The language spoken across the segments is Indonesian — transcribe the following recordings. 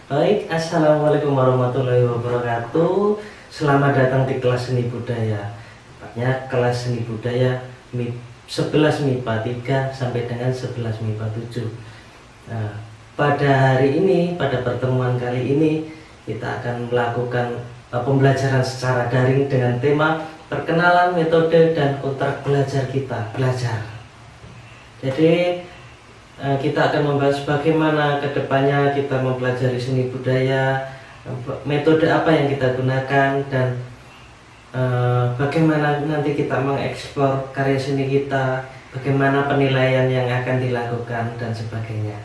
Baik, Assalamualaikum warahmatullahi wabarakatuh. Selamat datang di kelas seni budaya. Tepatnya kelas seni budaya 11 MIPA 3 sampai dengan 11 MIPA 7. Nah, pada hari ini, pada pertemuan kali ini, kita akan melakukan pembelajaran secara daring dengan tema perkenalan metode dan kontrak belajar kita. Jadi kita akan membahas bagaimana kedepannya kita mempelajari seni budaya, metode apa yang kita gunakan, dan bagaimana nanti kita mengeksplor karya seni kita, bagaimana penilaian yang akan dilakukan, dan sebagainya.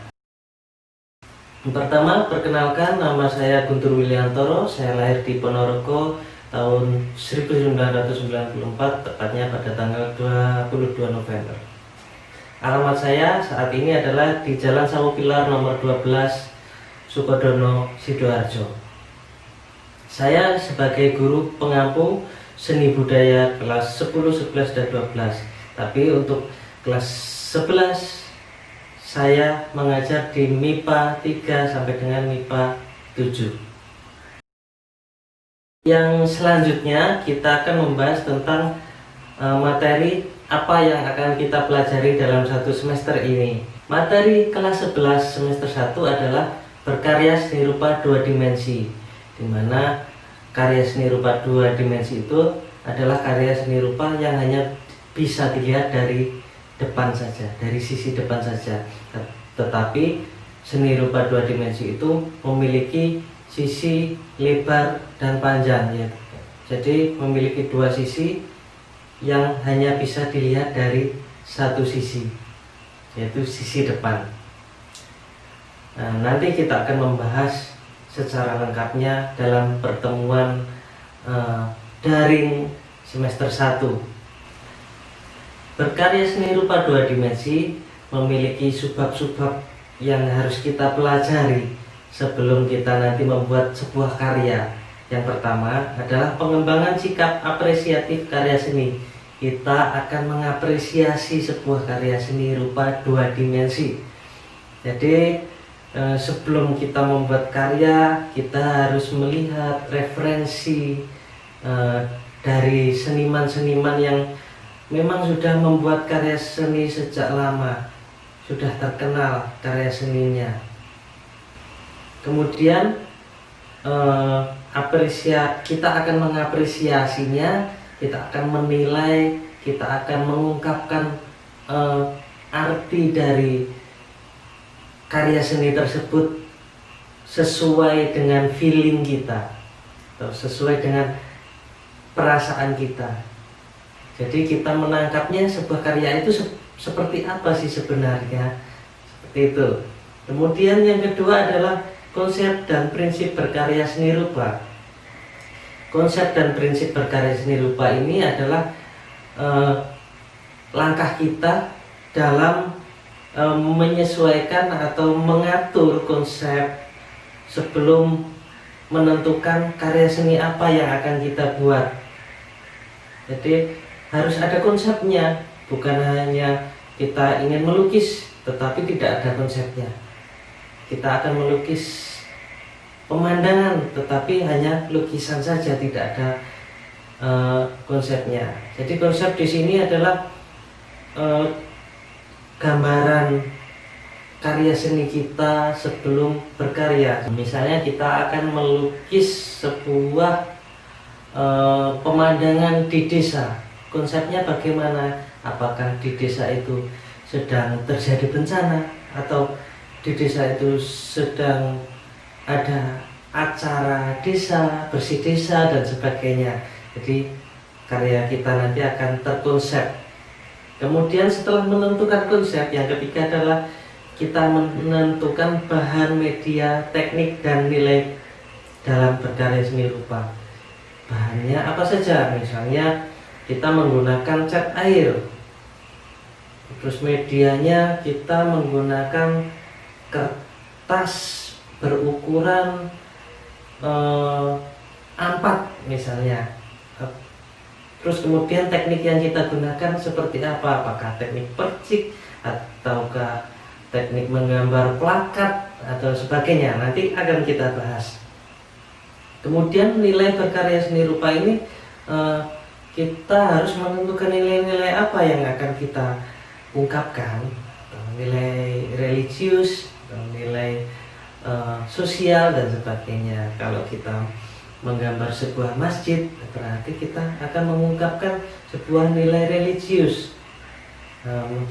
Yang pertama, perkenalkan, nama saya Guntur Williantoro. Saya lahir di Ponorogo tahun 1994, tepatnya pada tanggal 22 November. Alamat saya saat ini adalah di Jalan Sawo Pilar nomor 12, Sukodono, Sidoarjo. Saya sebagai guru pengampu seni budaya kelas 10, 11, dan 12. Tapi untuk kelas 11 saya mengajar di MIPA 3 sampai dengan MIPA 7. Yang selanjutnya kita akan membahas tentang materi apa yang akan kita pelajari dalam satu semester ini. Materi kelas 11 semester 1 adalah berkarya seni rupa 2 dimensi, di mana karya seni rupa 2 dimensi itu adalah karya seni rupa yang hanya bisa dilihat dari depan saja, dari sisi depan saja. Tetapi seni rupa 2 dimensi itu memiliki sisi lebar dan panjang, ya. Jadi memiliki dua sisi yang hanya bisa dilihat dari satu sisi, yaitu sisi depan. Nah, nanti kita akan membahas secara lengkapnya dalam pertemuan daring semester 1. Berkarya seni rupa 2 dimensi memiliki subbab-subbab yang harus kita pelajari sebelum kita nanti membuat sebuah karya. Yang pertama adalah pengembangan sikap apresiatif karya seni. Kita akan mengapresiasi sebuah karya seni rupa 2 dimensi. Jadi sebelum kita membuat karya, kita harus melihat referensi dari seniman-seniman yang memang sudah membuat karya seni sejak lama, sudah terkenal karya seninya. Kemudian kita akan mengapresiasinya, kita akan menilai, kita akan mengungkapkan arti dari karya seni tersebut sesuai dengan feeling kita atau sesuai dengan perasaan kita. Jadi kita menangkapnya sebuah karya itu seperti apa sih sebenarnya, seperti itu. Kemudian yang kedua adalah konsep dan prinsip berkarya seni rupa. Konsep dan prinsip berkarya seni rupa ini adalah langkah kita dalam menyesuaikan atau mengatur konsep sebelum menentukan karya seni apa yang akan kita buat. Jadi harus ada konsepnya, bukan hanya kita ingin melukis tetapi tidak ada konsepnya. Kita akan melukis pemandangan tetapi hanya lukisan saja, tidak ada konsepnya. Jadi konsep di sini adalah gambaran karya seni kita sebelum berkarya. Misalnya kita akan melukis sebuah pemandangan di desa. Konsepnya bagaimana? Apakah di desa itu sedang terjadi bencana, atau di desa itu sedang ada acara desa, bersih desa, dan sebagainya. Jadi karya kita nanti akan terkonsep. Kemudian setelah menentukan konsep, yang ketiga adalah kita menentukan bahan, media, teknik, dan nilai dalam berkarya seni rupa. Bahannya apa saja? Misalnya kita menggunakan cat air. Terus medianya kita menggunakan kertas berukuran A4 misalnya. Terus kemudian teknik yang kita gunakan seperti apa? Apakah teknik percik ataukah teknik menggambar plakat atau sebagainya, nanti akan kita bahas. Kemudian nilai berkarya seni rupa ini kita harus menentukan nilai-nilai apa yang akan kita ungkapkan, nilai religius, nilai sosial dan sebagainya. Kalau kita menggambar sebuah masjid, berarti kita akan mengungkapkan sebuah nilai religius.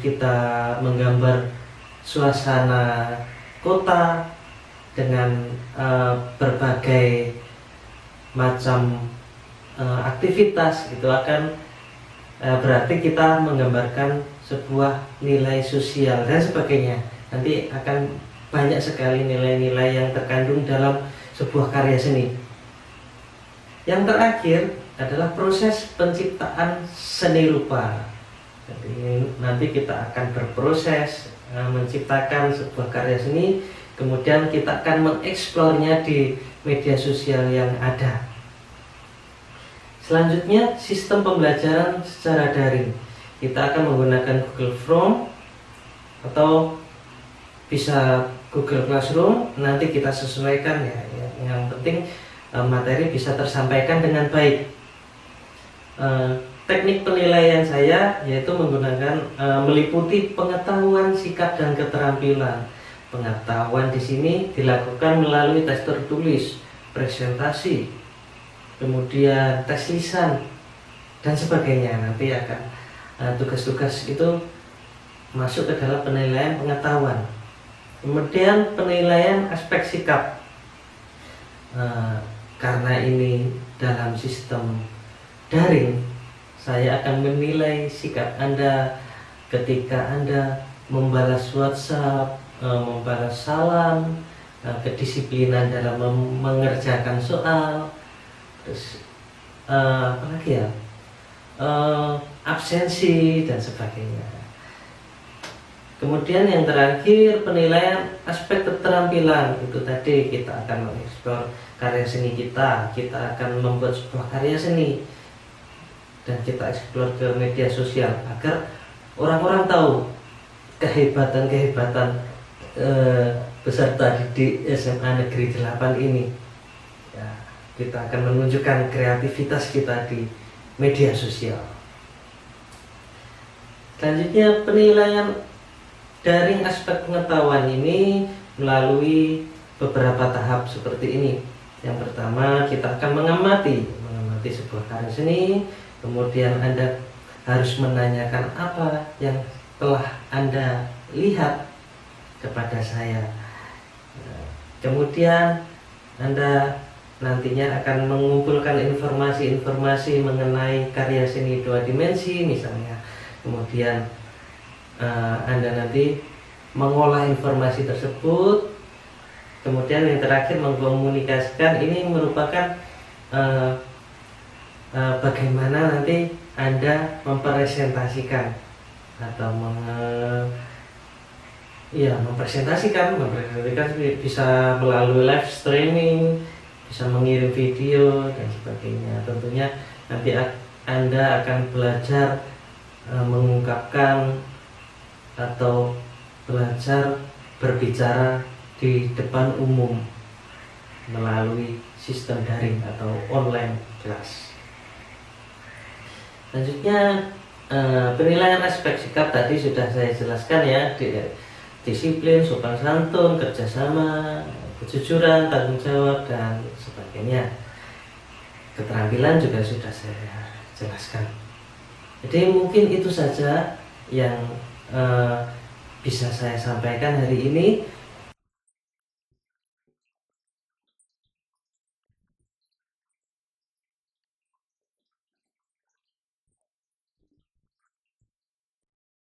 Kita menggambar suasana kota dengan berbagai macam aktivitas, itu akan berarti kita menggambarkan sebuah nilai sosial dan sebagainya. Nanti akan banyak sekali nilai-nilai yang terkandung dalam sebuah karya seni. Yang terakhir adalah proses penciptaan seni rupa. Jadi nanti kita akan berproses menciptakan sebuah karya seni, kemudian kita akan mengeksplornya di media sosial yang ada. Selanjutnya, sistem pembelajaran secara daring. Kita akan menggunakan Google Form atau bisa Google Classroom, nanti kita sesuaikan ya. Yang penting materi bisa tersampaikan dengan baik. Teknik penilaian saya yaitu menggunakan meliputi pengetahuan, sikap, dan keterampilan. Pengetahuan di sini dilakukan melalui tes tertulis, presentasi, kemudian tes lisan dan sebagainya. Nanti akan tugas-tugas itu masuk ke dalam penilaian pengetahuan. Kemudian penilaian aspek sikap. Karena ini dalam sistem daring, saya akan menilai sikap Anda ketika Anda membalas WhatsApp, membalas salam, kedisiplinan dalam mengerjakan soal, terus apalagi ya, absensi dan sebagainya. Kemudian yang terakhir, penilaian aspek keterampilan. Itu tadi kita akan mengeksplor karya seni kita akan membuat sebuah karya seni dan kita eksplor ke media sosial agar orang-orang tahu kehebatan peserta didik SMA Negeri 8 ini. Ya, kita akan menunjukkan kreativitas kita di media sosial. Selanjutnya, penilaian daring aspek pengetahuan ini melalui beberapa tahap seperti ini. Yang pertama, kita akan mengamati sebuah karya seni. Kemudian Anda harus menanyakan apa yang telah Anda lihat kepada saya. Kemudian Anda nantinya akan mengumpulkan informasi-informasi mengenai karya seni 2 dimensi misalnya. Kemudian Anda nanti mengolah informasi tersebut. Kemudian yang terakhir, mengkomunikasikan. Ini merupakan bagaimana nanti Anda mempresentasikan atau mempresentasikan bisa melalui live streaming, bisa mengirim video dan sebagainya. Tentunya nanti Anda akan belajar mengungkapkan atau belajar berbicara di depan umum melalui sistem daring atau online kelas. Selanjutnya, penilaian aspek sikap tadi sudah saya jelaskan ya, disiplin, sopan santun, kerjasama, kejujuran, tanggung jawab dan sebagainya. Keterampilan juga sudah saya jelaskan. Jadi mungkin itu saja yang bisa saya sampaikan hari ini.